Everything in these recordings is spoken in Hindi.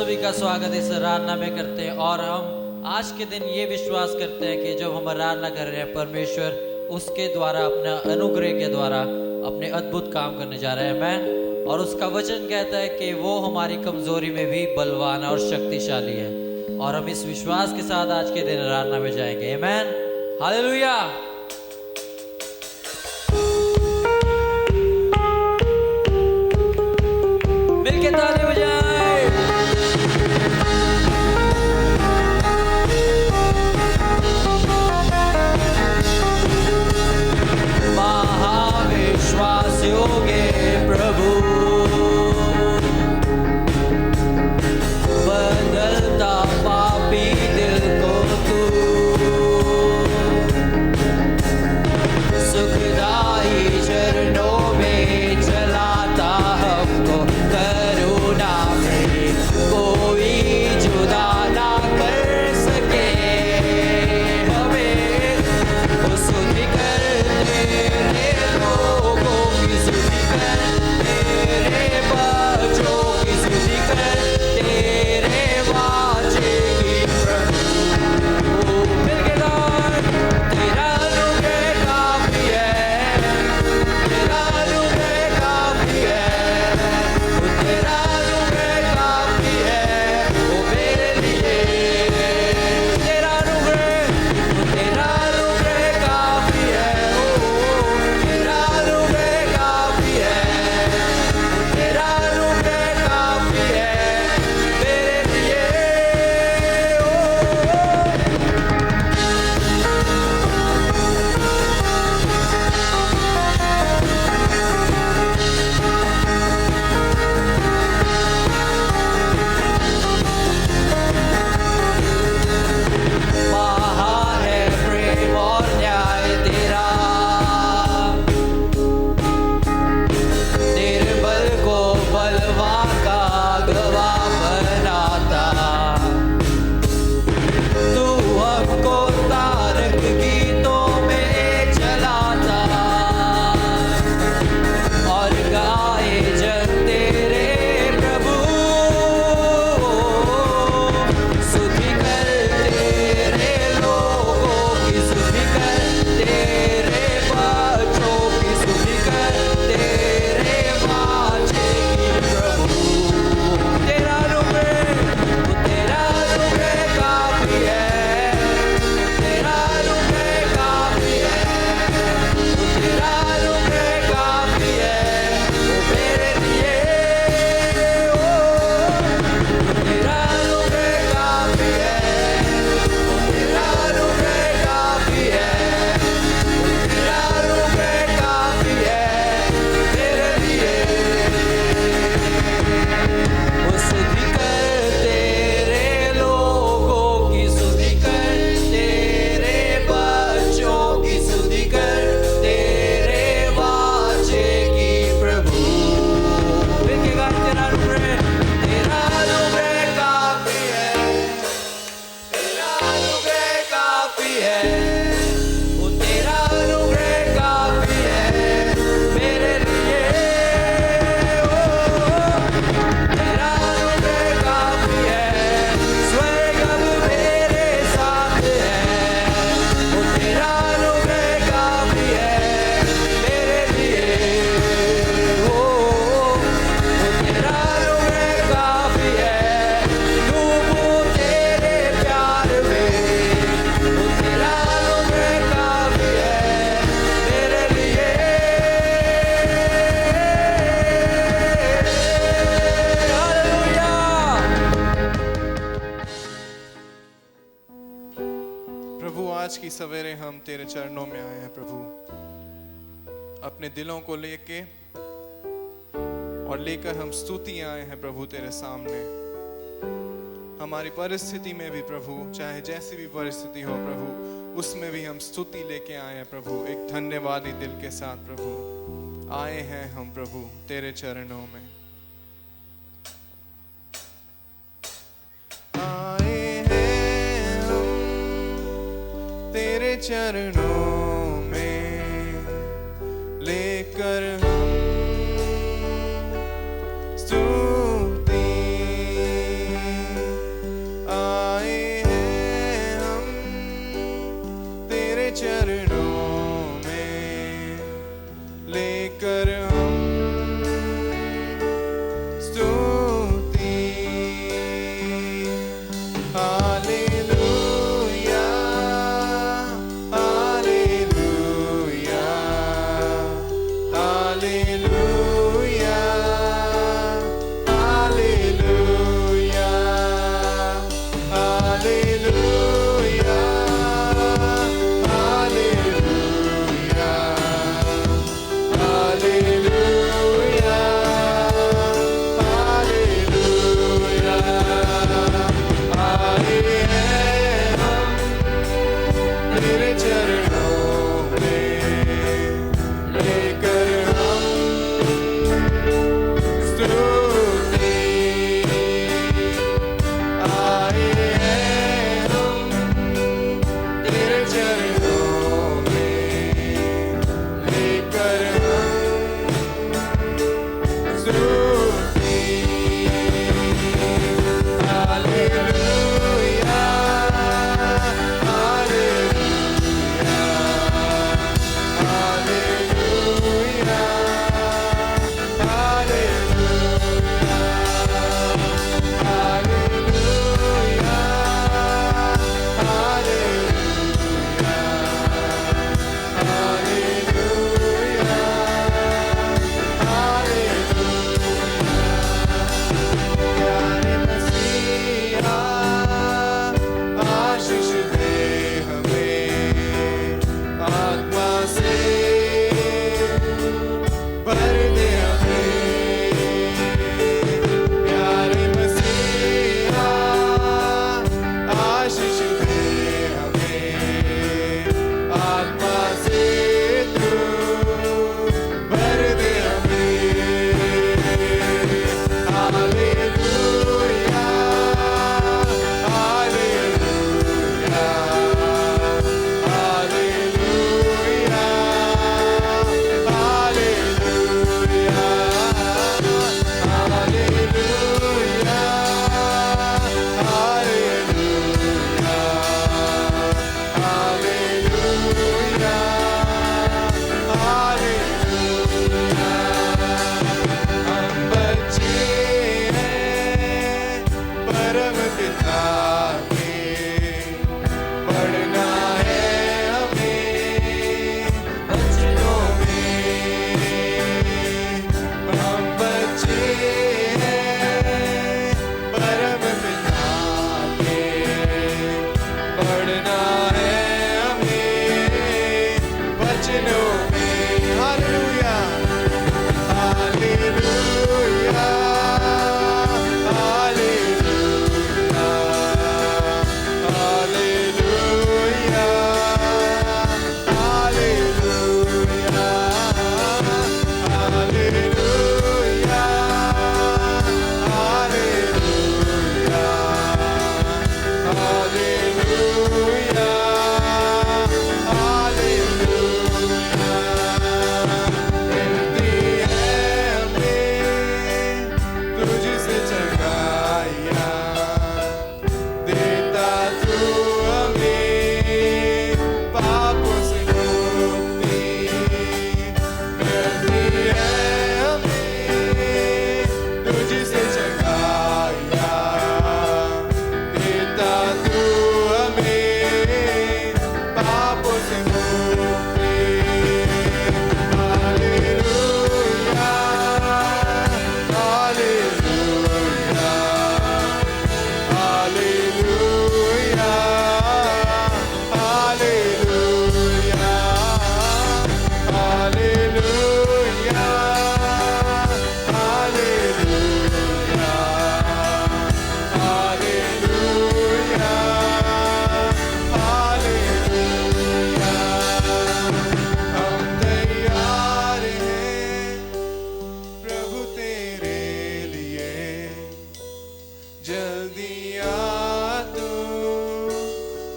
सभी का स्वागत इस आराधना में करते हैं और हम आज के दिन ये विश्वास करते हैं कि जब हम आराधना कर रहे हैं परमेश्वर उसके द्वारा अपना अनुग्रह के द्वारा अपने अद्भुत काम करने जा रहे हैं। आमीन। और उसका वचन कहता है कि वो हमारी कमजोरी में भी बलवान और शक्तिशाली है और हम इस विश्वास के साथ आज के दिन आराधना में जाएंगे। आमीन। हालेलुया। मिलके ताली बजाएं। महाविश्वास योगे प्रभु बदलता पापी दिल को तू सुखदाई चरणों में चलाता हमको करुणा में कोई जुदा ना कर सके हमें उस करते लोगों की स्तुति कर तेरे बच्चों की स्तुति कर तेरे वाचे की प्रभु मिलके गाएं। तेरा अनुग्रह काफी है तेरा अनुग्रह काफी है तेरा अनुग्रह काफी है वो मेरे लिए तेरा अनुग्रह काफी है तेरा अनुग्रह काफी है तेरा अनुग्रह काफी है मेरे लिए महान है प्रेम और न्याय तेरा निर्बल को बलवान का गवाह बनाता तू हमको तारक गीतों में चलाता और गाए जन तेरे प्रभु स्तुति कर तेरे लोगों की स्तुति कर तेरे बच्चों की स्तुति कर तेरे वाचे की प्रभु तेरा अनुग्रह काफी है तेरा अनुग्रह काफी है तेरा अनुग्रह काफी है वो मेरे लिए तेरा अनुग्रह काफी है तेरा अनुग्रह काफी है तेरा अनुग्रह काफी है मेरे लिए वो स्तुति कर तेरे लोगों की स्तुति कर तेरे बच्चों की स्तुति कर तेरे वाचे की प्रभु मिलके गाएं। तेरा अनुग्रह काफी है तेरा अनुग्रह काफी है वो तेरा अनुग्रह काफी है मेरे लिए तेरा अनुग्रह काफी है स्वर्ग अब मेरे साथ है वो तेरा अनुग्रह काफी है मेरे लिए वो तेरा अनुग्रह काफी है डूबूं तेरे प्यार में वो तेरा अनुग्रह काफी है मेरे लिए हालेलुया। प्रभु आज की सवेरे हम तेरे चरणों में आए हैं प्रभु, अपने दिलों को लेके और लेकर हम स्तुति आए हैं प्रभु तेरे सामने। हमारी परिस्थिति में भी प्रभु, चाहे जैसी भी परिस्थिति हो प्रभु, उसमें भी हम स्तुति लेके आए हैं प्रभु। एक धन्यवादी दिल के साथ प्रभु आए हैं हम प्रभु तेरे चरणों में। आए हैं हम तेरे चरणों में लेकर हम स्तुति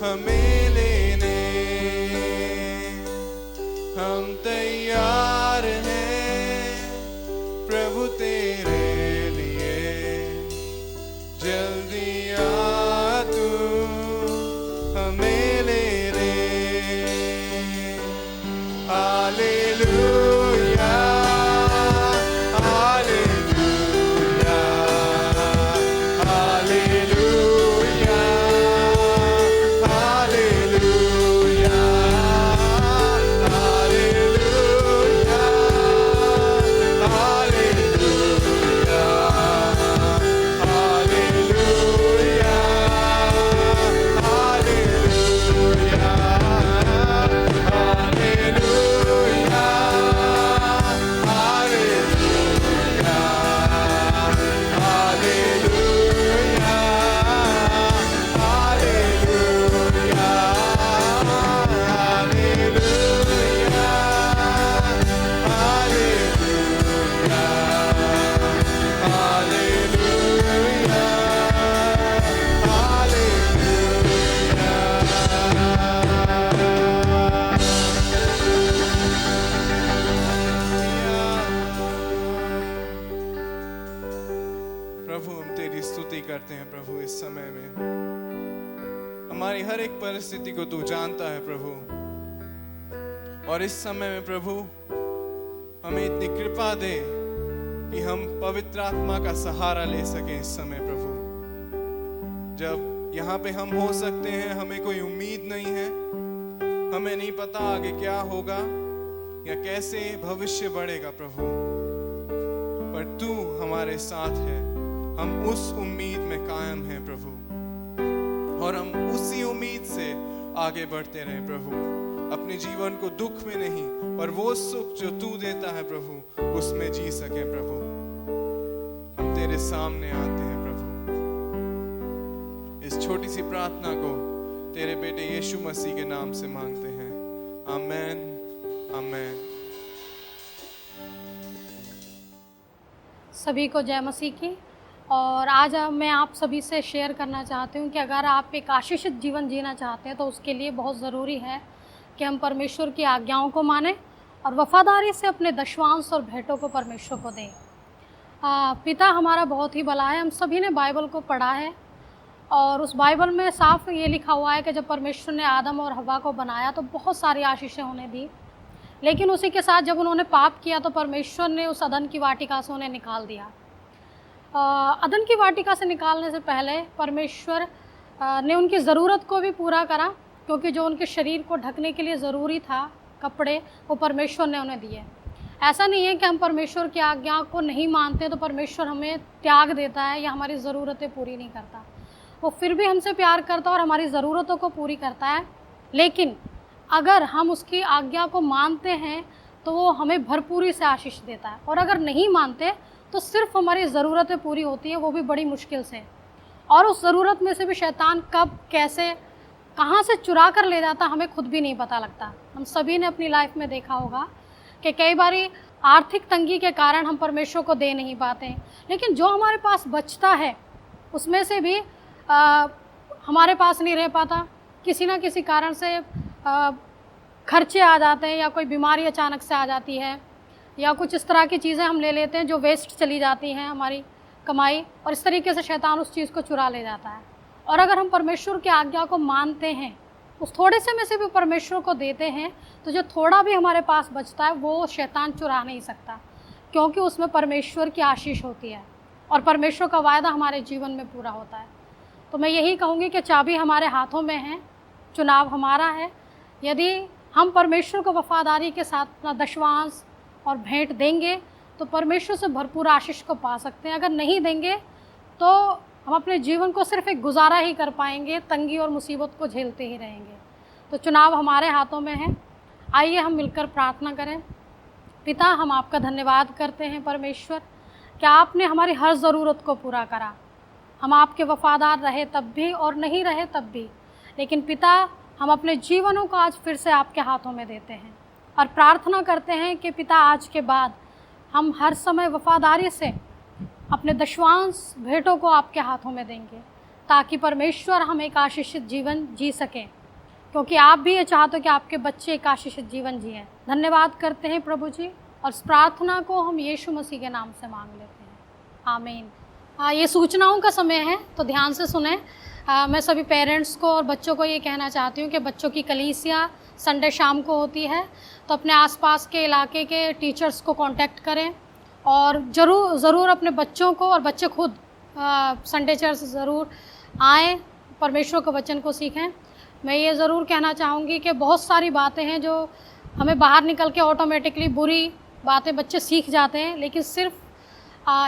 हमें लेने हम तैयार हैं प्रभु तेरे लिए। जल्दी आ तू हमें ले ले। Hallelujah hallelujah hallelujah hallelujah hallelujah hallelujah hallelujah प्रभु हम तेरी स्तुति करते हैं प्रभु। इस समय में हमारी हर एक परिस्थिति को तू जानता है प्रभु, और इस समय में प्रभु हमें इतनी कृपा दे कि हम पवित्र आत्मा का सहारा ले सकें इस समय प्रभु। जब यहाँ पे हम हो सकते हैं, हमें कोई उम्मीद नहीं है, हमें नहीं पता आगे क्या होगा या कैसे भविष्य बढ़ेगा प्रभु, पर तू हमारे साथ है। हम उस उम्मीद में कायम हैं प्रभु, और हम उसी उम्मीद से आगे बढ़ते रहे प्रभु। अपने जीवन को दुख में नहीं, पर वो सुख जो तू देता है प्रभु, उसमें जी सके प्रभु। हम तेरे सामने आते हैं प्रभु। इस छोटी सी प्रार्थना को तेरे बेटे यीशु मसीह के नाम से मांगते हैं। आमेन आमेन। सभी को जय मसीह की। और आज मैं आप सभी से शेयर करना चाहती हूँ कि अगर आप एक आशीषित जीवन जीना चाहते हैं तो उसके लिए बहुत ज़रूरी है कि हम परमेश्वर की आज्ञाओं को मानें और वफ़ादारी से अपने दशवांश और भेंटों को परमेश्वर को दें। पिता हमारा बहुत ही भला है। हम सभी ने बाइबल को पढ़ा है, और उस बाइबल में साफ ये लिखा हुआ है कि जब परमेश्वर ने आदम और हवा को बनाया तो बहुत सारी आशीषें उन्हें दी, लेकिन उसी के साथ जब उन्होंने पाप किया तो परमेश्वर ने उस अदन की वाटिका से उन्हें निकाल दिया। अदन की वाटिका से निकालने से पहले परमेश्वर ने उनकी ज़रूरत को भी पूरा करा, क्योंकि जो उनके शरीर को ढकने के लिए ज़रूरी था कपड़े, वो परमेश्वर ने उन्हें दिए। ऐसा नहीं है कि हम परमेश्वर की आज्ञा को नहीं मानते तो परमेश्वर हमें त्याग देता है या हमारी ज़रूरतें पूरी नहीं करता। वो फिर भी हमसे प्यार करता है और हमारी ज़रूरतों को पूरी करता है, लेकिन अगर हम उसकी आज्ञा को मानते हैं तो वो हमें भरपूरी से आशीष देता है, और अगर नहीं मानते तो सिर्फ हमारी ज़रूरतें पूरी होती हैं, वो भी बड़ी मुश्किल से। और उस ज़रूरत में से भी शैतान कब, कैसे, कहाँ से चुरा कर ले जाता हमें खुद भी नहीं पता लगता। हम सभी ने अपनी लाइफ में देखा होगा कि कई बारी आर्थिक तंगी के कारण हम परमेश्वर को दे नहीं पाते, लेकिन जो हमारे पास बचता है उसमें से भी हमारे पास नहीं रह पाता। किसी ना किसी कारण से खर्चे आ जाते हैं, या कोई बीमारी अचानक से आ जाती है, या कुछ इस तरह की चीज़ें हम ले लेते हैं जो वेस्ट चली जाती हैं हमारी कमाई, और इस तरीके से शैतान उस चीज़ को चुरा ले जाता है। और अगर हम परमेश्वर की आज्ञा को मानते हैं, उस थोड़े से में से भी परमेश्वर को देते हैं, तो जो थोड़ा भी हमारे पास बचता है वो शैतान चुरा नहीं सकता, क्योंकि उसमें परमेश्वर की आशीष होती है और परमेश्वर का वायदा हमारे जीवन में पूरा होता है। तो मैं यही कहूँगी कि चाबी हमारे हाथों में है, चुनाव हमारा है। यदि हम परमेश्वर को वफ़ादारी के साथ अपना दशवांश और भेंट देंगे तो परमेश्वर से भरपूर आशीष को पा सकते हैं। अगर नहीं देंगे तो हम अपने जीवन को सिर्फ एक गुजारा ही कर पाएंगे, तंगी और मुसीबत को झेलते ही रहेंगे। तो चुनाव हमारे हाथों में है। आइए हम मिलकर प्रार्थना करें। पिता, हम आपका धन्यवाद करते हैं परमेश्वर कि आपने हमारी हर ज़रूरत को पूरा करा। हम आपके वफ़ादार रहे तब भी और नहीं रहे तब भी, लेकिन पिता हम अपने जीवनों को आज फिर से आपके हाथों में देते हैं और प्रार्थना करते हैं कि पिता आज के बाद हम हर समय वफ़ादारी से अपने दशवांश भेंटों को आपके हाथों में देंगे, ताकि परमेश्वर हम एक आशीषित जीवन जी सकें, क्योंकि आप भी ये चाहते हो कि आपके बच्चे एक आशीषित जीवन जिएं। धन्यवाद करते हैं प्रभु जी, और इस प्रार्थना को हम यीशु मसीह के नाम से मांग लेते हैं, आमीन। ये सूचनाओं का समय है, तो ध्यान से सुने। मैं सभी पेरेंट्स को और बच्चों को ये कहना चाहती हूँ कि बच्चों की कलीसिया संडे शाम को होती है, तो अपने आसपास के इलाके के टीचर्स को कांटेक्ट करें, और ज़रूर अपने बच्चों को, और बच्चे खुद संडे चर्च ज़रूर आएँ, परमेश्वर के वचन को सीखें। मैं ये ज़रूर कहना चाहूँगी कि बहुत सारी बातें हैं जो हमें बाहर निकल के ऑटोमेटिकली बुरी बातें बच्चे सीख जाते हैं, लेकिन सिर्फ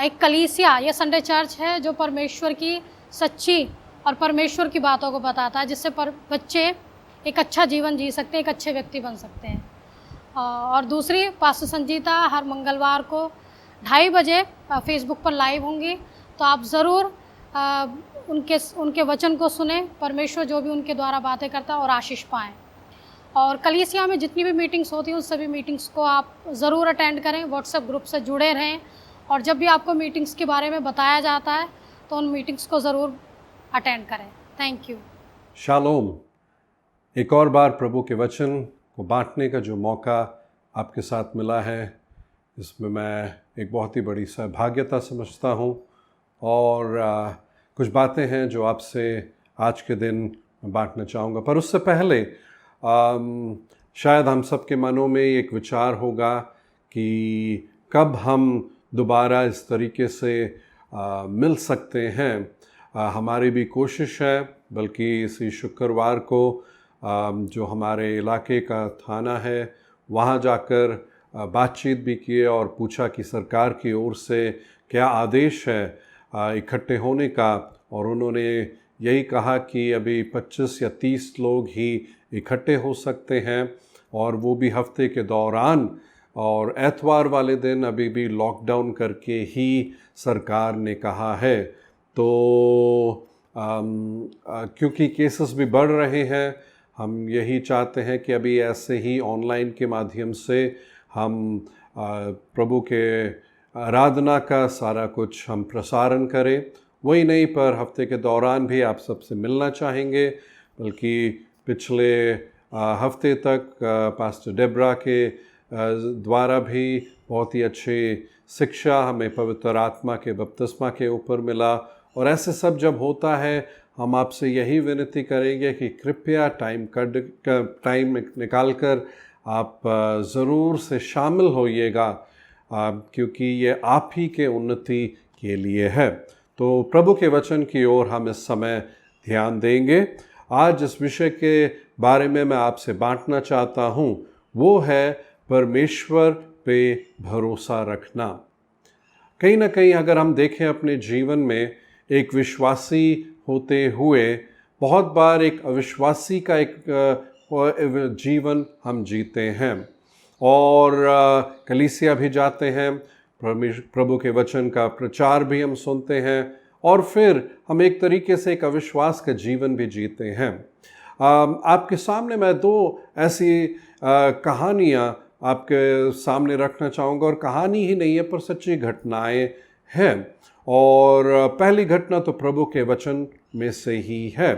एक कलीसिया या संडे चर्च है जो परमेश्वर की सच्ची और परमेश्वर की बातों को बताता है, जिससे बच्चे एक अच्छा जीवन जी सकते हैं, एक अच्छे व्यक्ति बन सकते हैं। और दूसरी, पास्टर संजीता हर मंगलवार को 2:30 बजे फेसबुक पर लाइव होंगी, तो आप ज़रूर उनके वचन को सुने, परमेश्वर जो भी उनके द्वारा बातें करता है और आशीष पाएँ। और कलीसिया में जितनी भी मीटिंग्स होती हैं उन सभी मीटिंग्स को आप ज़रूर अटेंड करें, व्हाट्सएप ग्रुप से जुड़े रहें, और जब भी आपको मीटिंग्स के बारे में बताया जाता है तो उन मीटिंग्स को ज़रूर अटेंड करें। Thank you. शालोम। एक और बार प्रभु के वचन को बांटने का जो मौका आपके साथ मिला है, इसमें मैं एक बहुत ही बड़ी सौभाग्यता समझता हूँ, और कुछ बातें हैं जो आपसे आज के दिन बांटना चाहूँगा। पर उससे पहले शायद हम सबके मनों में एक विचार होगा कि कब हम दोबारा इस तरीके से मिल सकते हैं। हमारी भी कोशिश है, बल्कि इसी शुक्रवार को जो हमारे इलाके का थाना है वहाँ जाकर बातचीत भी की और पूछा कि सरकार की ओर से क्या आदेश है इकट्ठे होने का, और उन्होंने यही कहा कि अभी 25 या 30 लोग ही इकट्ठे हो सकते हैं, और वो भी हफ्ते के दौरान, और एतवार वाले दिन अभी भी लॉकडाउन करके ही सरकार ने कहा है। तो क्योंकि केसेस भी बढ़ रहे हैं, हम यही चाहते हैं कि अभी ऐसे ही ऑनलाइन के माध्यम से हम प्रभु के आराधना का सारा कुछ हम प्रसारण करें। वही नहीं, पर हफ्ते के दौरान भी आप सबसे मिलना चाहेंगे। बल्कि पिछले हफ्ते तक पास्टर डेब्रा के द्वारा भी बहुत ही अच्छी शिक्षा हमें पवित्र आत्मा के बपतिस्मा के ऊपर मिला, और ऐसे सब जब होता है हम आपसे यही विनती करेंगे कि कृपया टाइम निकाल कर आप ज़रूर से शामिल होइएगा, क्योंकि ये आप ही के उन्नति के लिए है। तो प्रभु के वचन की ओर हम इस समय ध्यान देंगे। आज इस विषय के बारे में मैं आपसे बांटना चाहता हूँ, वो है परमेश्वर पे भरोसा रखना। कहीं ना कहीं अगर हम देखें अपने जीवन में, एक विश्वासी होते हुए बहुत बार एक अविश्वासी का एक जीवन हम जीते हैं, और कलीसिया भी जाते हैं, प्रभु के वचन का प्रचार भी हम सुनते हैं, और फिर हम एक तरीके से एक अविश्वास का जीवन भी जीते हैं। आपके सामने मैं 2 ऐसी कहानियाँ आपके सामने रखना चाहूँगा, और कहानी ही नहीं है पर सच्ची घटनाएं हैं। और पहली घटना तो प्रभु के वचन में से ही है,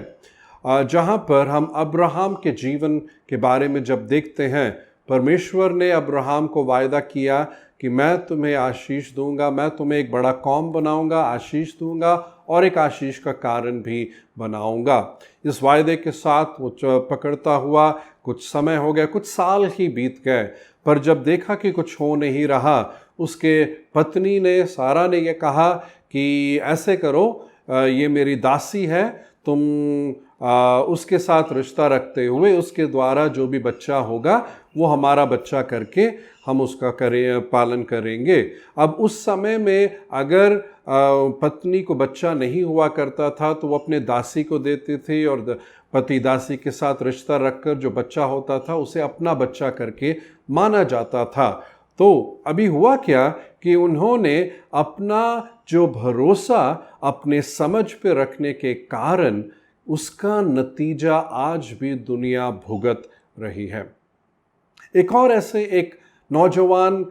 जहाँ पर हम अब्राहम के जीवन के बारे में जब देखते हैं, परमेश्वर ने अब्राहम को वायदा किया कि मैं तुम्हें आशीष दूंगा, मैं तुम्हें एक बड़ा कौम बनाऊंगा, आशीष दूंगा और एक आशीष का कारण भी बनाऊंगा। इस वायदे के साथ वो पकड़ता हुआ कुछ समय हो गया, कुछ साल ही बीत गए, पर जब देखा कि कुछ हो नहीं रहा, उसके पत्नी ने, सारा ने ये कहा कि ऐसे करो, ये मेरी दासी है, तुम उसके साथ रिश्ता रखते हुए उसके द्वारा जो भी बच्चा होगा वो हमारा बच्चा करके हम उसका पालन करेंगे। अब उस समय में अगर पत्नी को बच्चा नहीं हुआ करता था तो वो अपने दासी को देती थी, और पति दासी के साथ रिश्ता रखकर जो बच्चा होता था उसे अपना बच्चा करके माना जाता था। तो अभी हुआ क्या कि उन्होंने अपना जो भरोसा अपने समझ पे रखने के कारण उसका नतीजा आज भी दुनिया भुगत रही है। एक और ऐसे एक नौजवान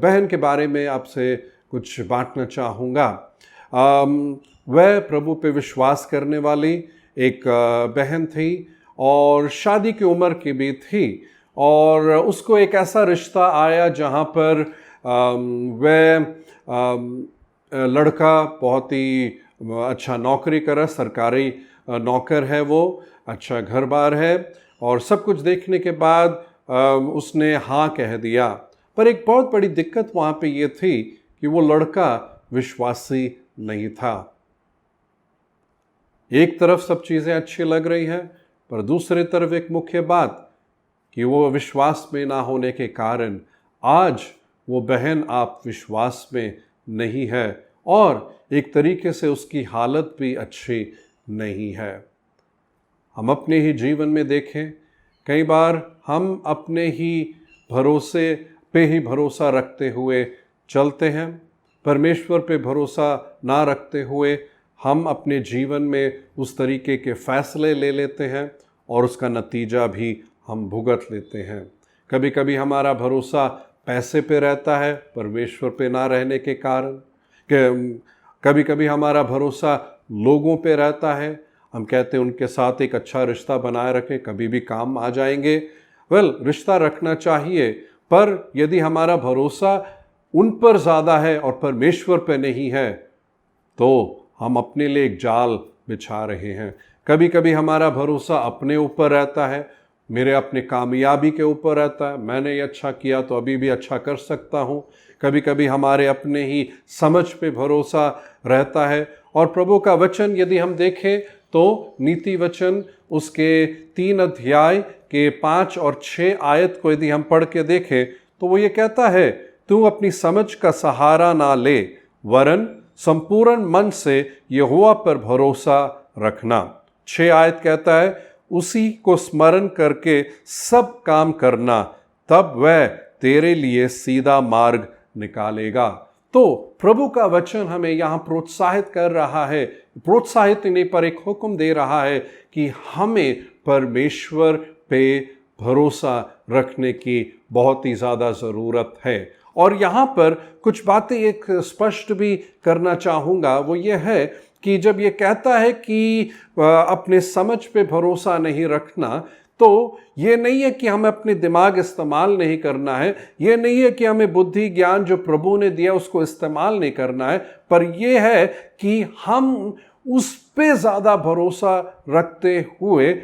बहन के बारे में आपसे कुछ बांटना चाहूँगा। वह प्रभु पे विश्वास करने वाली एक बहन थी और शादी की उम्र की भी थी, और उसको एक ऐसा रिश्ता आया जहाँ पर वह लड़का बहुत ही अच्छा नौकरी कर रहा, सरकारी नौकर है, वो अच्छा घर बार है, और सब कुछ देखने के बाद उसने हाँ कह दिया। पर एक बहुत बड़ी दिक्कत वहाँ पे ये थी कि वो लड़का विश्वासी नहीं था। एक तरफ सब चीज़ें अच्छी लग रही हैं, पर दूसरी तरफ एक मुख्य बात कि वो विश्वास में ना होने के कारण आज वो बहन आप विश्वास में नहीं है, और एक तरीके से उसकी हालत भी अच्छी नहीं है। हम अपने ही जीवन में देखें, कई बार हम अपने ही भरोसे पे ही भरोसा रखते हुए चलते हैं, परमेश्वर पे भरोसा ना रखते हुए हम अपने जीवन में उस तरीके के फैसले ले लेते हैं और उसका नतीजा भी हम भुगत लेते हैं। कभी कभी हमारा भरोसा पैसे पे रहता है परमेश्वर पे ना रहने के कारण, कभी कभी हमारा भरोसा लोगों पे रहता है, हम कहते हैं उनके साथ एक अच्छा रिश्ता बनाए रखें, कभी भी काम आ जाएंगे। रिश्ता रखना चाहिए, पर यदि हमारा भरोसा उन पर ज़्यादा है और परमेश्वर पे नहीं है तो हम अपने लिए एक जाल बिछा रहे हैं। कभी कभी हमारा भरोसा अपने ऊपर रहता है, मेरे अपने कामयाबी के ऊपर रहता है, मैंने ये अच्छा किया तो अभी भी अच्छा कर सकता हूँ। कभी कभी हमारे अपने ही समझ पे भरोसा रहता है। और प्रभु का वचन यदि हम देखें तो नीति वचन उसके 3 अध्याय के 5 और 6 आयत को यदि हम पढ़ के देखें तो वो ये कहता है, तू अपनी समझ का सहारा ना ले, वरन संपूर्ण मन से यहोवा पर भरोसा रखना। 6 आयत कहता है, उसी को स्मरण करके सब काम करना, तब वह तेरे लिए सीधा मार्ग निकालेगा। तो प्रभु का वचन हमें यहाँ प्रोत्साहित कर रहा है, प्रोत्साहित नहीं पर एक हुक्म दे रहा है कि हमें परमेश्वर पे भरोसा रखने की बहुत ही ज़्यादा ज़रूरत है। और यहाँ पर कुछ बातें एक स्पष्ट भी करना चाहूँगा, वो ये है कि जब ये कहता है कि अपने समझ पे भरोसा नहीं रखना, तो ये नहीं है कि हमें अपने दिमाग इस्तेमाल नहीं करना है, ये नहीं है कि हमें बुद्धि ज्ञान जो प्रभु ने दिया उसको इस्तेमाल नहीं करना है, पर ये है कि हम उस पे ज़्यादा भरोसा रखते हुए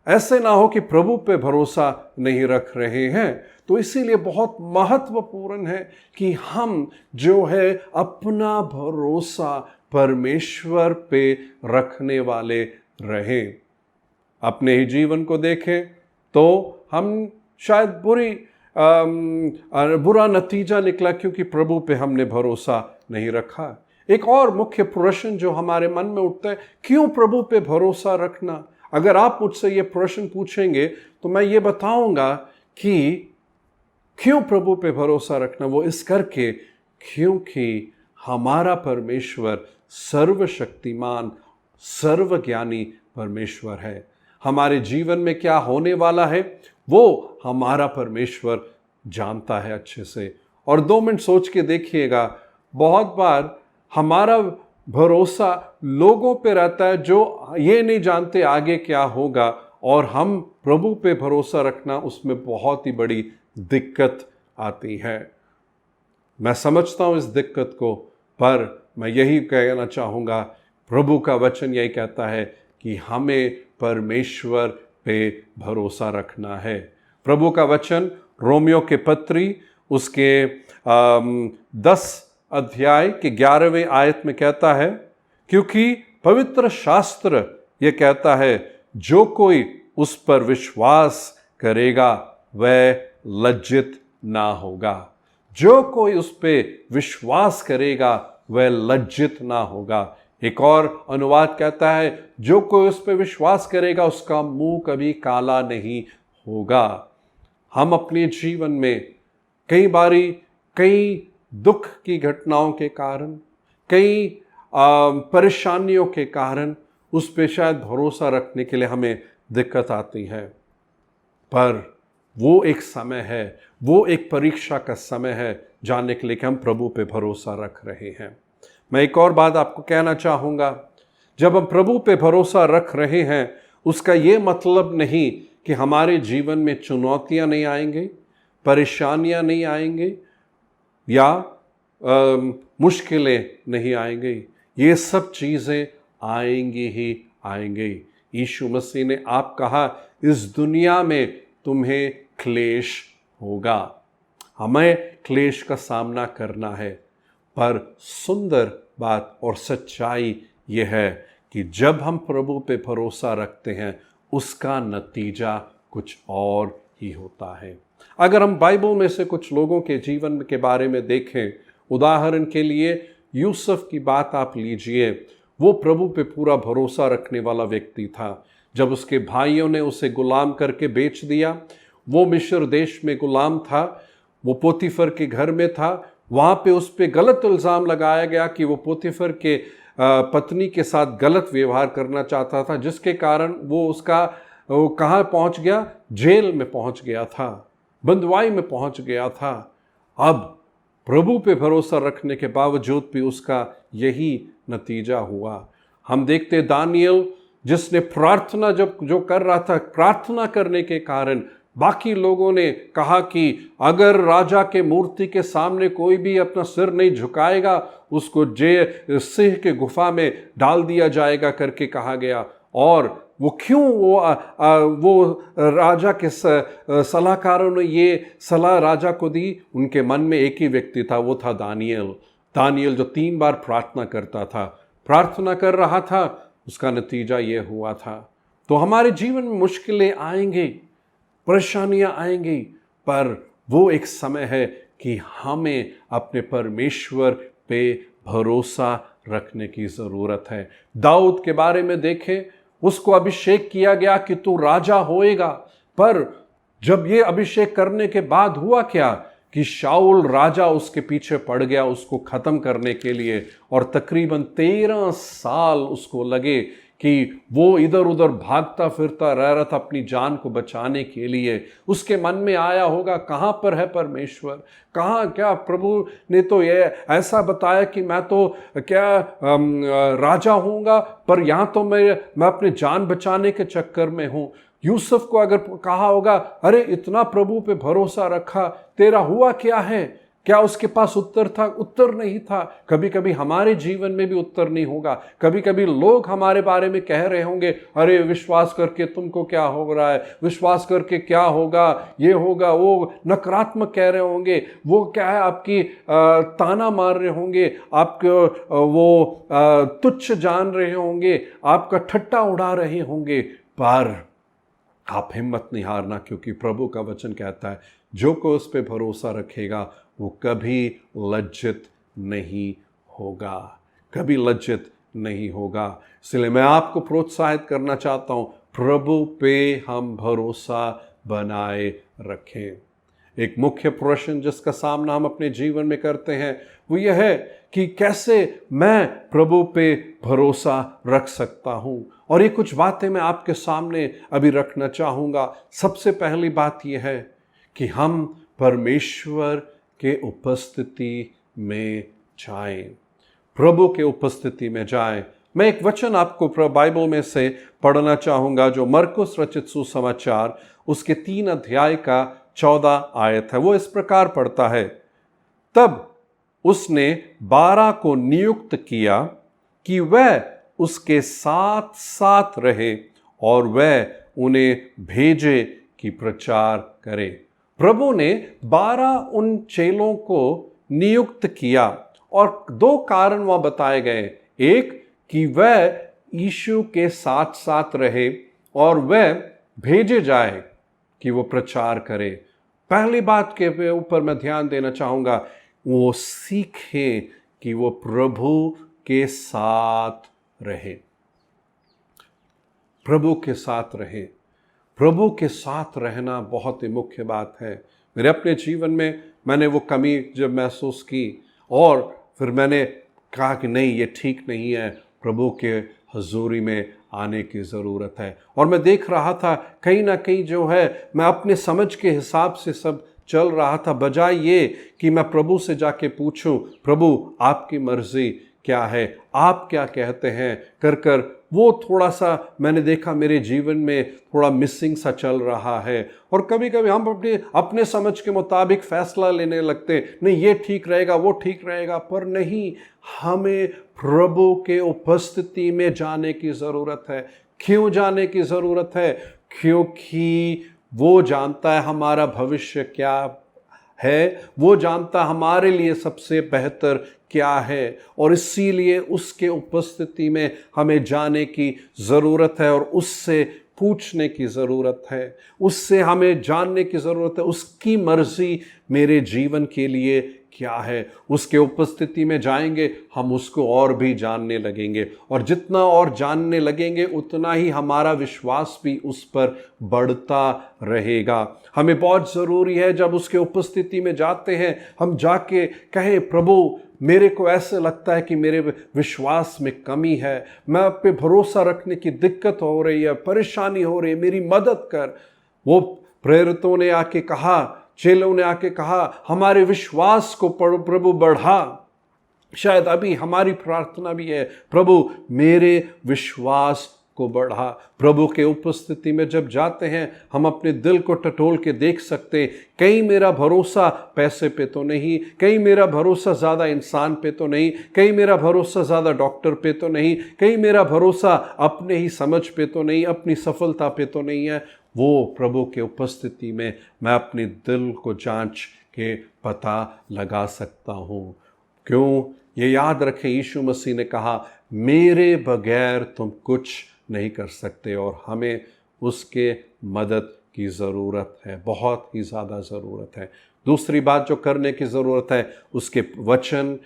ऐसे ना हो कि प्रभु पे भरोसा नहीं रख रहे हैं। तो इसीलिए बहुत महत्वपूर्ण है कि हम जो है अपना भरोसा परमेश्वर पे रखने वाले रहें। अपने ही जीवन को देखें तो हम शायद बुरा नतीजा निकला क्योंकि प्रभु पे हमने भरोसा नहीं रखा। एक और मुख्य प्रश्न जो हमारे मन में उठता है, क्यों प्रभु पे भरोसा रखना? अगर आप मुझसे ये प्रश्न पूछेंगे तो मैं ये बताऊंगा कि क्यों प्रभु पे भरोसा रखना, वो इस करके क्योंकि हमारा परमेश्वर सर्वशक्तिमान सर्वज्ञानी परमेश्वर है। हमारे जीवन में क्या होने वाला है वो हमारा परमेश्वर जानता है अच्छे से। और 2 मिनट सोच के देखिएगा, बहुत बार हमारा भरोसा लोगों पे रहता है जो ये नहीं जानते आगे क्या होगा, और हम प्रभु पे भरोसा रखना उसमें बहुत ही बड़ी दिक्कत आती है। मैं समझता हूँ इस दिक्कत को, पर मैं यही कहना चाहूँगा, प्रभु का वचन यही कहता है कि हमें परमेश्वर पे भरोसा रखना है। प्रभु का वचन रोमियो के पत्री उसके 10 अध्याय के 11वें आयत में कहता है, क्योंकि पवित्र शास्त्र ये कहता है, जो कोई उस पर विश्वास करेगा वह लज्जित ना होगा। जो कोई उस पे विश्वास करेगा वह लज्जित ना होगा। एक और अनुवाद कहता है, जो कोई उस पे विश्वास करेगा उसका मुंह कभी काला नहीं होगा। हम अपने जीवन में कई बारी कई दुख की घटनाओं के कारण, कई परेशानियों के कारण उस पे शायद भरोसा रखने के लिए हमें दिक्कत आती है, पर वो एक समय है, वो एक परीक्षा का समय है जानने के लिए कि हम प्रभु पे भरोसा रख रहे हैं। मैं एक और बात आपको कहना चाहूँगा, जब हम प्रभु पे भरोसा रख रहे हैं, उसका ये मतलब नहीं कि हमारे जीवन में चुनौतियां नहीं आएंगी, परेशानियां नहीं आएंगी या मुश्किलें नहीं आएंगी। ये सब चीज़ें आएंगी ही आएंगी। यीशु मसीह ने आप कहा, इस दुनिया में तुम्हें क्लेश होगा। हमें क्लेश का सामना करना है, पर सुंदर बात और सच्चाई यह है कि जब हम प्रभु पे भरोसा रखते हैं, उसका नतीजा कुछ और ही होता है। अगर हम बाइबल में से कुछ लोगों के जीवन के बारे में देखें, उदाहरण के लिए यूसुफ की बात आप लीजिए। वो प्रभु पे पूरा भरोसा रखने वाला व्यक्ति था। जब उसके भाइयों ने उसे गुलाम करके बेच दिया, वो मिस्र देश में गुलाम था, वो पोतीफर के घर में था। वहाँ पे उस पर गलत इल्ज़ाम लगाया गया कि वो पोतीफर के पत्नी के साथ गलत व्यवहार करना चाहता था, जिसके कारण वो कहाँ पहुँच गया? जेल में पहुँच गया था, बंदवाई में पहुँच गया था। अब प्रभु पे भरोसा रखने के बावजूद भी उसका यही नतीजा हुआ। हम देखते दानियल, जिसने प्रार्थना जो कर रहा था, प्रार्थना करने के कारण बाकी लोगों ने कहा कि अगर राजा के मूर्ति के सामने कोई भी अपना सिर नहीं झुकाएगा, उसको सिंह के गुफा में डाल दिया जाएगा करके कहा गया। और वो क्यों वो राजा के सलाहकारों ने ये सलाह राजा को दी? उनके मन में एक ही व्यक्ति था, वो था दानियल जो 3 बार प्रार्थना करता था, प्रार्थना कर रहा था। उसका नतीजा ये हुआ था। तो हमारे जीवन में मुश्किलें आएंगी, परेशानियां आएंगी, पर वो एक समय है कि हमें अपने परमेश्वर पे भरोसा रखने की ज़रूरत है। दाऊद के बारे में देखें, उसको अभिषेक किया गया कि तू राजा होएगा, पर जब ये अभिषेक करने के बाद हुआ क्या कि शाऊल राजा उसके पीछे पड़ गया उसको ख़त्म करने के लिए, और तकरीबन 13 साल उसको लगे कि वो इधर उधर भागता फिरता रह रहा था अपनी जान को बचाने के लिए। उसके मन में आया होगा, कहाँ पर है परमेश्वर, कहाँ क्या प्रभु ने तो ये ऐसा बताया कि मैं तो क्या राजा हूँगा, पर यहाँ तो मैं अपनी जान बचाने के चक्कर में हूँ। यूसुफ को अगर कहा होगा, अरे इतना प्रभु पे भरोसा रखा, तेरा हुआ क्या है? क्या उसके पास उत्तर था? उत्तर नहीं था। कभी कभी हमारे जीवन में भी उत्तर नहीं होगा। कभी कभी लोग हमारे बारे में कह रहे होंगे, अरे विश्वास करके तुमको क्या हो रहा है, विश्वास करके क्या होगा, ये होगा, वो नकारात्मक कह रहे होंगे, वो क्या है आपकी ताना मार रहे होंगे, आपको वो तुच्छ जान रहे होंगे, आपका ठट्टा उड़ा रहे होंगे। पर आप हिम्मत नहीं हारना, क्योंकि प्रभु का वचन कहता है, जो कोई उस पर भरोसा रखेगा वो कभी लज्जित नहीं होगा, कभी लज्जित नहीं होगा। इसलिए मैं आपको प्रोत्साहित करना चाहता हूँ, प्रभु पे हम भरोसा बनाए रखें। एक मुख्य प्रश्न जिसका सामना हम अपने जीवन में करते हैं वो यह है कि कैसे मैं प्रभु पे भरोसा रख सकता हूँ। और ये कुछ बातें मैं आपके सामने अभी रखना चाहूँगा। सबसे पहली बात यह है कि हम परमेश्वर के उपस्थिति में जाएं, प्रभु के उपस्थिति में जाएं। मैं एक वचन आपको बाइबल में से पढ़ना चाहूँगा जो मरकुस रचित सुसमाचार उसके 3 अध्याय का 14 आयत है। वो इस प्रकार पढ़ता है, तब उसने 12 को नियुक्त किया कि वह उसके साथ साथ रहे और वह उन्हें भेजे कि प्रचार करे। प्रभु ने 12 उन चेलों को नियुक्त किया और 2 कारण वह बताए गए। एक कि वह यीशु के साथ साथ रहे और वह भेजे जाए कि वो प्रचार करे। पहली बात के ऊपर मैं ध्यान देना चाहूँगा, वो सीखे कि वो प्रभु के साथ रहे, प्रभु के साथ रहे। प्रभु के साथ रहना बहुत ही मुख्य बात है। मेरे अपने जीवन में मैंने वो कमी जब महसूस की और फिर मैंने कहा कि नहीं, ये ठीक नहीं है, प्रभु के हजूरी में आने की ज़रूरत है। और मैं देख रहा था कहीं ना कहीं जो है मैं अपने समझ के हिसाब से सब चल रहा था, बजाय ये कि मैं प्रभु से जाके पूछूं, प्रभु आपकी मर्ज़ी क्या है, आप क्या कहते हैं, कर कर वो थोड़ा सा मैंने देखा मेरे जीवन में थोड़ा मिसिंग सा चल रहा है। और कभी कभी हम अपने समझ के मुताबिक फैसला लेने लगते हैं, नहीं ये ठीक रहेगा, वो ठीक रहेगा, पर नहीं, हमें प्रभु के उपस्थिति में जाने की ज़रूरत है। क्यों जाने की ज़रूरत है? क्योंकि वो जानता है हमारा भविष्य क्या है, वो जानता हमारे लिए सबसे बेहतर क्या है, और इसीलिए उसके उपस्थिति में हमें जाने की ज़रूरत है और उससे पूछने की ज़रूरत है, उससे हमें जानने की ज़रूरत है उसकी मर्ज़ी मेरे जीवन के लिए क्या है। उसके उपस्थिति में जाएंगे, हम उसको और भी जानने लगेंगे, और जितना और जानने लगेंगे उतना ही हमारा विश्वास भी उस पर बढ़ता रहेगा। हमें बहुत ज़रूरी है जब उसके उपस्थिति में जाते हैं, हम जाके कहें, प्रभु मेरे को ऐसे लगता है कि मेरे विश्वास में कमी है, मैं आप पे भरोसा रखने की दिक्कत हो रही है, परेशानी हो रही है, मेरी मदद कर। वो प्रेरितों ने आके कहा, चेलों ने आके कहा, हमारे विश्वास को प्रभु बढ़ा। शायद अभी हमारी प्रार्थना भी है, प्रभु मेरे विश्वास को बढ़ा। प्रभु के उपस्थिति में जब जाते हैं, हम अपने दिल को टटोल के देख सकते, कहीं मेरा भरोसा पैसे पे तो नहीं, कहीं मेरा भरोसा ज़्यादा इंसान पे तो नहीं, कहीं मेरा भरोसा ज़्यादा डॉक्टर पे तो नहीं, कहीं मेरा भरोसा अपने ही समझ पे तो नहीं, अपनी सफलता पे तो नहीं है। वो प्रभु के उपस्थिति में मैं अपने दिल को जांच के पता लगा सकता हूँ। क्यों? ये याद रखें, यीशु मसीह ने कहा, मेरे बगैर तुम कुछ नहीं कर सकते, और हमें उसके मदद की ज़रूरत है, बहुत ही ज़्यादा ज़रूरत है। दूसरी बात जो करने की ज़रूरत है, उसके वचन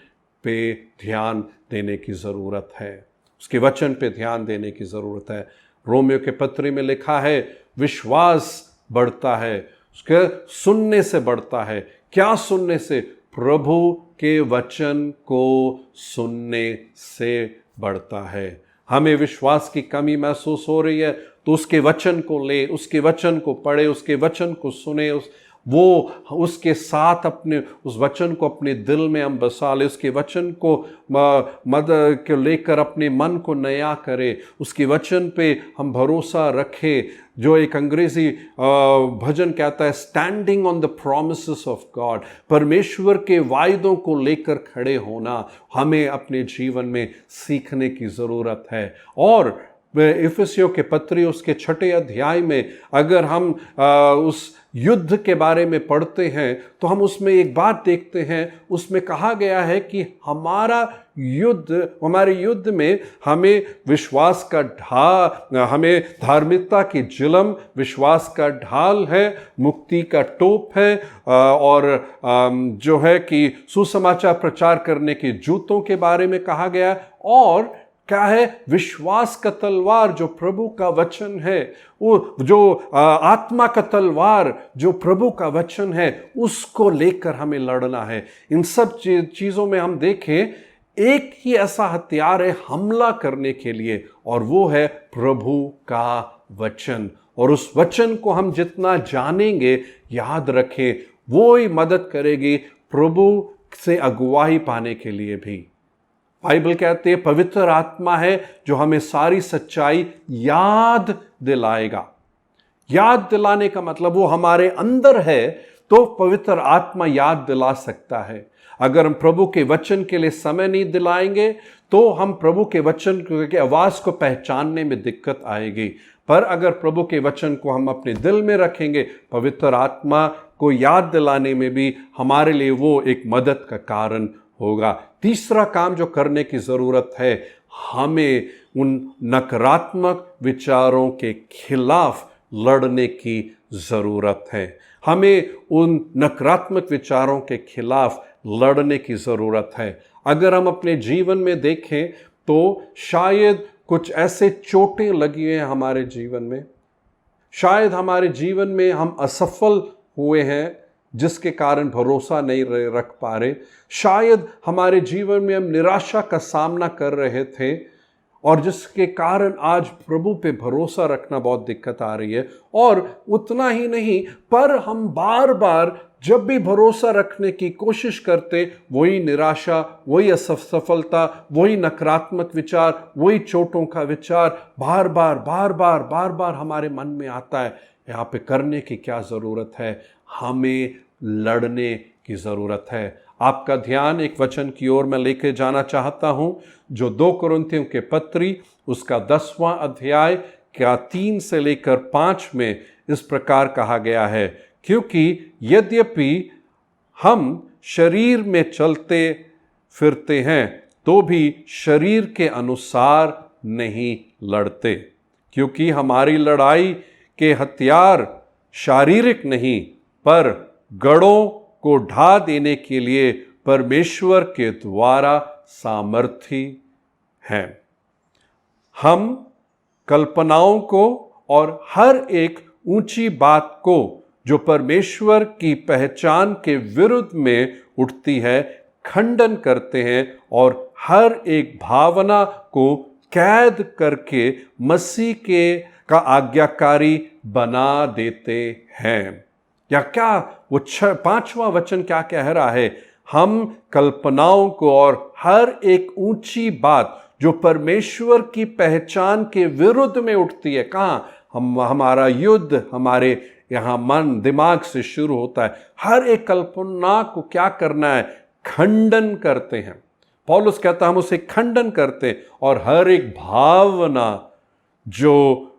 पे ध्यान देने की ज़रूरत है, उसके वचन पे ध्यान देने की ज़रूरत है। रोमियो के पत्री में लिखा है, विश्वास बढ़ता है, उसके सुनने से बढ़ता है। क्या सुनने से? प्रभु के वचन को सुनने से बढ़ता है। हमें विश्वास की कमी महसूस हो रही है तो उसके वचन को ले, उसके वचन को पढ़े, उसके वचन को सुने, उसके साथ अपने उस वचन को अपने दिल में हम बसा ले, उसके वचन को मदद के लेकर अपने मन को नया करे, उसके वचन पे हम भरोसा रखें। जो एक अंग्रेजी भजन कहता है, standing on the promises of God, परमेश्वर के वायदों को लेकर खड़े होना हमें अपने जीवन में सीखने की ज़रूरत है। और इफिसियों के पत्री उसके 6 अध्याय में अगर हम उस युद्ध के बारे में पढ़ते हैं तो हम उसमें एक बात देखते हैं, उसमें कहा गया है कि हमारे युद्ध में हमें विश्वास का हमें धार्मिकता की जिलम, विश्वास का ढाल है, मुक्ति का टोप है, और जो है कि सुसमाचार प्रचार करने के जूतों के बारे में कहा गया। और क्या है? विश्वास का तलवार जो प्रभु का वचन है, वो जो आत्मा का तलवार जो प्रभु का वचन है, उसको लेकर हमें लड़ना है। इन सब चीज़ों में हम देखें, एक ही ऐसा हथियार है हमला करने के लिए, और वो है प्रभु का वचन। और उस वचन को हम जितना जानेंगे, याद रखें, वो ही मदद करेगी प्रभु से अगुवाई पाने के लिए भी। बाइबल कहते हैं पवित्र आत्मा है जो हमें सारी सच्चाई याद दिलाएगा। याद दिलाने का मतलब वो हमारे अंदर है तो पवित्र आत्मा याद दिला सकता है। अगर हम प्रभु के वचन के लिए समय नहीं दिलाएंगे तो हम प्रभु के वचन की आवाज़ को पहचानने में दिक्कत आएगी। पर अगर प्रभु के वचन को हम अपने दिल में रखेंगे, पवित्र आत्मा को याद दिलाने में भी हमारे लिए वो एक मदद का कारण होगा। तीसरा काम जो करने की ज़रूरत है, हमें उन नकारात्मक विचारों के खिलाफ लड़ने की ज़रूरत है। हमें उन नकारात्मक विचारों के खिलाफ लड़ने की ज़रूरत है। अगर हम अपने जीवन में देखें तो शायद कुछ ऐसे चोटें लगी हैं हमारे जीवन में, शायद हमारे जीवन में हम असफल हुए हैं जिसके कारण भरोसा नहीं रख पा रहे, शायद हमारे जीवन में हम निराशा का सामना कर रहे थे और जिसके कारण आज प्रभु पे भरोसा रखना बहुत दिक्कत आ रही है। और उतना ही नहीं, पर हम बार बार जब भी भरोसा रखने की कोशिश करते, वही निराशा, वही असफलता, वही नकारात्मक विचार, वही चोटों का विचार बार बार हमारे मन में आता है। यहाँ पे करने की क्या ज़रूरत है? हमें लड़ने की ज़रूरत है। आपका ध्यान एक वचन की ओर मैं लेके जाना चाहता हूं, जो 2 कुरिन्थियों के पत्री उसका 10वां अध्याय का 3 से लेकर 5 में इस प्रकार कहा गया है, क्योंकि यद्यपि हम शरीर में चलते फिरते हैं तो भी शरीर के अनुसार नहीं लड़ते, क्योंकि हमारी लड़ाई के हथियार शारीरिक नहीं पर गढ़ों को ढा देने के लिए परमेश्वर के द्वारा सामर्थी हैं। हम कल्पनाओं को और हर एक ऊंची बात को जो परमेश्वर की पहचान के विरुद्ध में उठती है खंडन करते हैं और हर एक भावना को कैद करके मसीह के का आज्ञाकारी बना देते हैं। या क्या वो 5वां वचन क्या कह रहा है? हम कल्पनाओं को और हर एक ऊंची बात जो परमेश्वर की पहचान के विरुद्ध में उठती है, कहाँ हमारा युद्ध हमारे यहाँ मन दिमाग से शुरू होता है। हर एक कल्पना को क्या करना है? खंडन करते हैं। पौलुस कहता है हम उसे खंडन करते हैं और हर एक भावना जो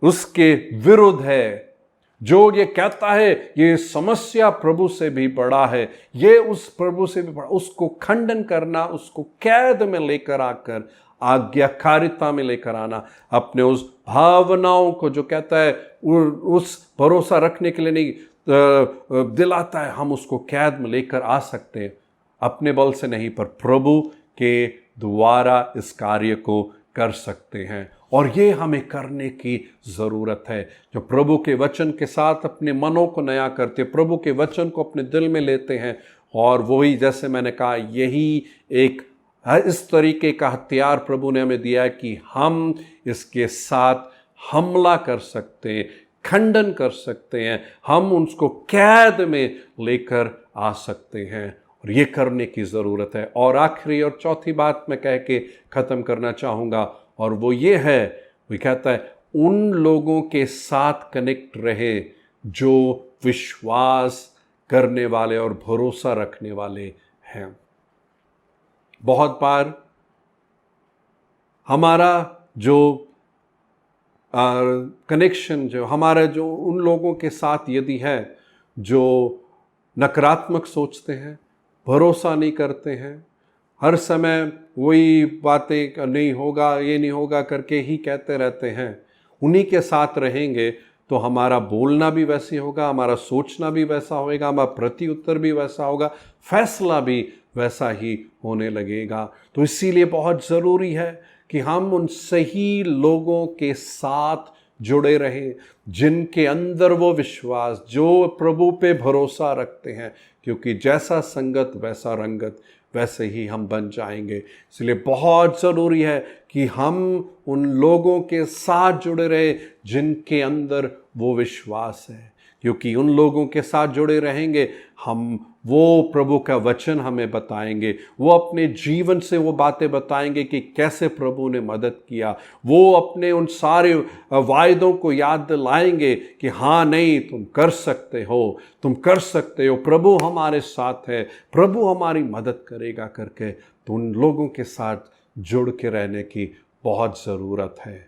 उसके विरुद्ध है, जो ये कहता है ये समस्या प्रभु से भी बड़ा है, ये उस प्रभु से भी बड़ा, उसको खंडन करना, उसको कैद में लेकर आकर आज्ञाकारिता में लेकर आना। अपने उस भावनाओं को जो कहता है उस भरोसा रखने के लिए नहीं दिलाता है, हम उसको कैद में लेकर आ सकते हैं। अपने बल से नहीं पर प्रभु के द्वारा इस कार्य को कर सकते हैं। और ये हमें करने की ज़रूरत है। जो प्रभु के वचन के साथ अपने मनों को नया करते, प्रभु के वचन को अपने दिल में लेते हैं, और वही जैसे मैंने कहा यही एक इस तरीके का हथियार प्रभु ने हमें दिया है कि हम इसके साथ हमला कर सकते हैं, खंडन कर सकते हैं, हम उसको कैद में लेकर आ सकते हैं। और ये करने की ज़रूरत है। और आखिरी और चौथी बात मैं कह के ख़त्म करना चाहूँगा, और वो ये है, वो कहता है उन लोगों के साथ कनेक्ट रहे जो विश्वास करने वाले और भरोसा रखने वाले हैं। बहुत बार हमारा जो कनेक्शन जो हमारा जो उन लोगों के साथ यदि है जो नकारात्मक सोचते हैं, भरोसा नहीं करते हैं, हर समय वही बातें नहीं होगा ये नहीं होगा करके ही कहते रहते हैं, उन्हीं के साथ रहेंगे तो हमारा बोलना भी वैसे होगा, हमारा सोचना भी वैसा होगा, हमारा प्रत्युत्तर भी वैसा होगा, फैसला भी वैसा ही होने लगेगा। तो इसीलिए बहुत ज़रूरी है कि हम उन सही लोगों के साथ जुड़े रहें जिनके अंदर वो विश्वास, जो प्रभु पे भरोसा रखते हैं, क्योंकि जैसा संगत वैसा रंगत, वैसे ही हम बन जाएंगे। इसलिए बहुत ज़रूरी है कि हम उन लोगों के साथ जुड़े रहे जिनके अंदर वो विश्वास है, क्योंकि उन लोगों के साथ जुड़े रहेंगे हम, वो प्रभु का वचन हमें बताएंगे, वो अपने जीवन से वो बातें बताएंगे कि कैसे प्रभु ने मदद किया, वो अपने उन सारे वायदों को याद दिलाएंगे कि हाँ नहीं तुम कर सकते हो, तुम कर सकते हो, प्रभु हमारे साथ है, प्रभु हमारी मदद करेगा करके। तो उन लोगों के साथ जुड़ के रहने की बहुत ज़रूरत है।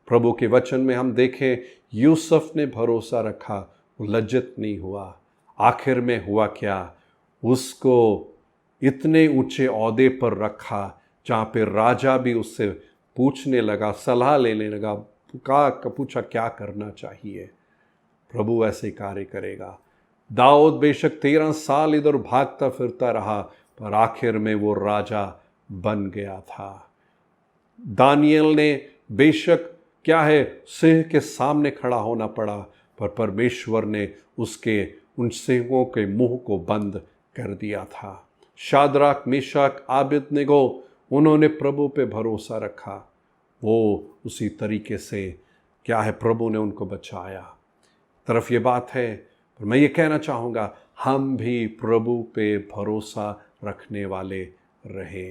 प्रभु के वचन में हम देखें यूसुफ ने भरोसा रखा, वो लज्जित नहीं हुआ। आखिर में हुआ क्या? उसको इतने ऊंचे ओहदे पर रखा जहाँ पे राजा भी उससे पूछने लगा, सलाह लेने लगा, पूछा क्या करना चाहिए। प्रभु ऐसे कार्य करेगा। दाऊद बेशक 13 साल इधर भागता फिरता रहा, पर आखिर में वो राजा बन गया था। दानियल ने बेशक क्या है सिंह के सामने खड़ा होना पड़ा, पर परमेश्वर ने उसके उन सिंहों के मुंह को बंद कर दिया था। शाद्राक, मेशक, आबेदनेगो, उन्होंने प्रभु पे भरोसा रखा, वो उसी तरीके से क्या है, प्रभु ने उनको बचाया। तरफ ये बात है, पर मैं ये कहना चाहूँगा, हम भी प्रभु पे भरोसा रखने वाले रहे।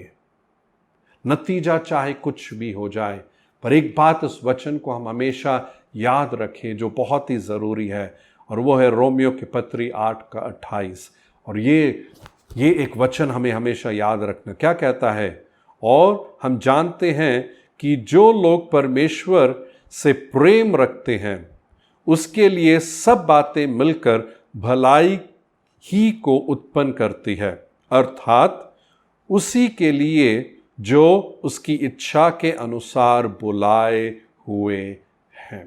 नतीजा चाहे कुछ भी हो जाए, पर एक बात इस वचन को हम हमेशा याद रखें जो बहुत ही ज़रूरी है, और वो है रोमियो की पत्री 8:28। और ये एक वचन हमें हमेशा याद रखना। क्या कहता है? और हम जानते हैं कि जो लोग परमेश्वर से प्रेम रखते हैं उसके लिए सब बातें मिलकर भलाई ही को उत्पन्न करती है, अर्थात उसी के लिए जो उसकी इच्छा के अनुसार बुलाए हुए हैं।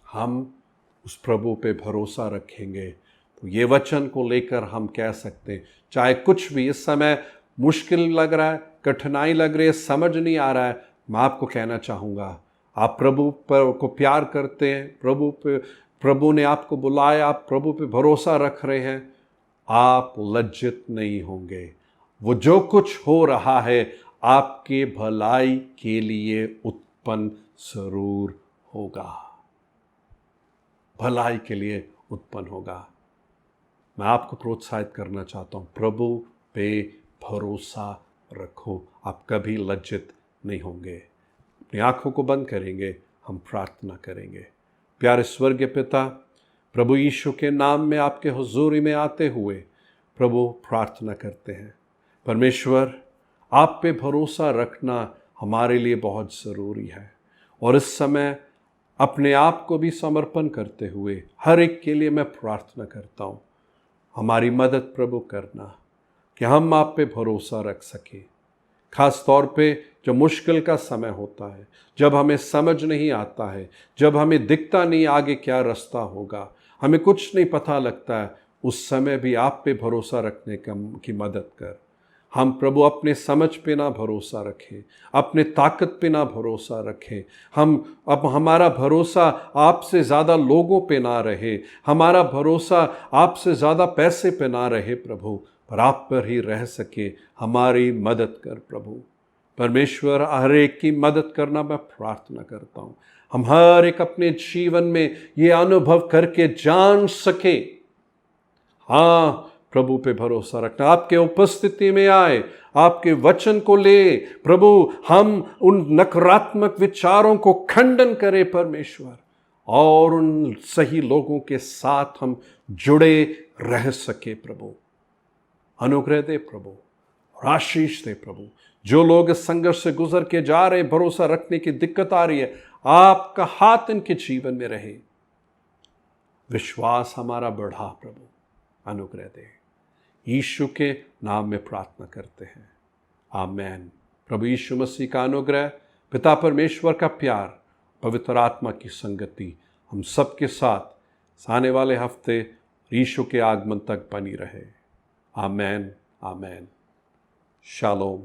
हम उस प्रभु पे भरोसा रखेंगे तो ये वचन को लेकर हम कह सकते हैं, चाहे कुछ भी इस समय मुश्किल लग रहा है, कठिनाई लग रही है, समझ नहीं आ रहा है, मैं आपको कहना चाहूँगा, आप प्रभु पर को प्यार करते हैं, प्रभु ने आपको बुलाया, आप प्रभु पे भरोसा रख रहे हैं, आप लज्जित नहीं होंगे। वो जो कुछ हो रहा है आपके भलाई के लिए उत्पन्न जरूर होगा, भलाई के लिए उत्पन्न होगा। मैं आपको प्रोत्साहित करना चाहता हूँ, प्रभु पे भरोसा रखो, आप कभी लज्जित नहीं होंगे। अपनी आंखों को बंद करेंगे, हम प्रार्थना करेंगे। प्यारे स्वर्गीय पिता, प्रभु यीशु के नाम में आपके हुजूरी में आते हुए प्रभु प्रार्थना करते हैं, परमेश्वर आप पे भरोसा रखना हमारे लिए बहुत ज़रूरी है। और इस समय अपने आप को भी समर्पण करते हुए हर एक के लिए मैं प्रार्थना करता हूँ, हमारी मदद प्रभु करना कि हम आप पे भरोसा रख सकें। खास तौर पे जब मुश्किल का समय होता है, जब हमें समझ नहीं आता है, जब हमें दिखता नहीं आगे क्या रास्ता होगा, हमें कुछ नहीं पता लगता है, उस समय भी आप पे भरोसा रखने की मदद कर। हम प्रभु अपने समझ पे ना भरोसा रखें, अपने ताकत पे ना भरोसा रखें। अब हमारा भरोसा आपसे ज़्यादा लोगों पे ना रहे, हमारा भरोसा आपसे ज़्यादा पैसे पे ना रहे प्रभु, पर आप पर ही रह सके। हमारी मदद कर प्रभु। परमेश्वर, हर एक की मदद करना मैं प्रार्थना करता हूँ। हम हर एक अपने जीवन में ये अनुभव करके जान सके, हाँ प्रभु पे भरोसा रखना, आपके उपस्थिति में आए, आपके वचन को ले प्रभु, हम उन नकारात्मक विचारों को खंडन करें परमेश्वर, और उन सही लोगों के साथ हम जुड़े रह सके प्रभु। अनुग्रह दे प्रभु, और आशीष दे प्रभु। जो लोग इस संघर्ष से गुजर के जा रहे, भरोसा रखने की दिक्कत आ रही है, आपका हाथ इनके जीवन में रहे, विश्वास हमारा बढ़ा प्रभु, अनुग्रह दे। यीशु के नाम में प्रार्थना करते हैं, आमेन। प्रभु यीशु मसीह का अनुग्रह, पिता परमेश्वर का प्यार, पवित्र आत्मा की संगति हम सबके साथ आने वाले हफ्ते यीशु के आगमन तक बनी रहे। आमेन, आमेन। शालोम।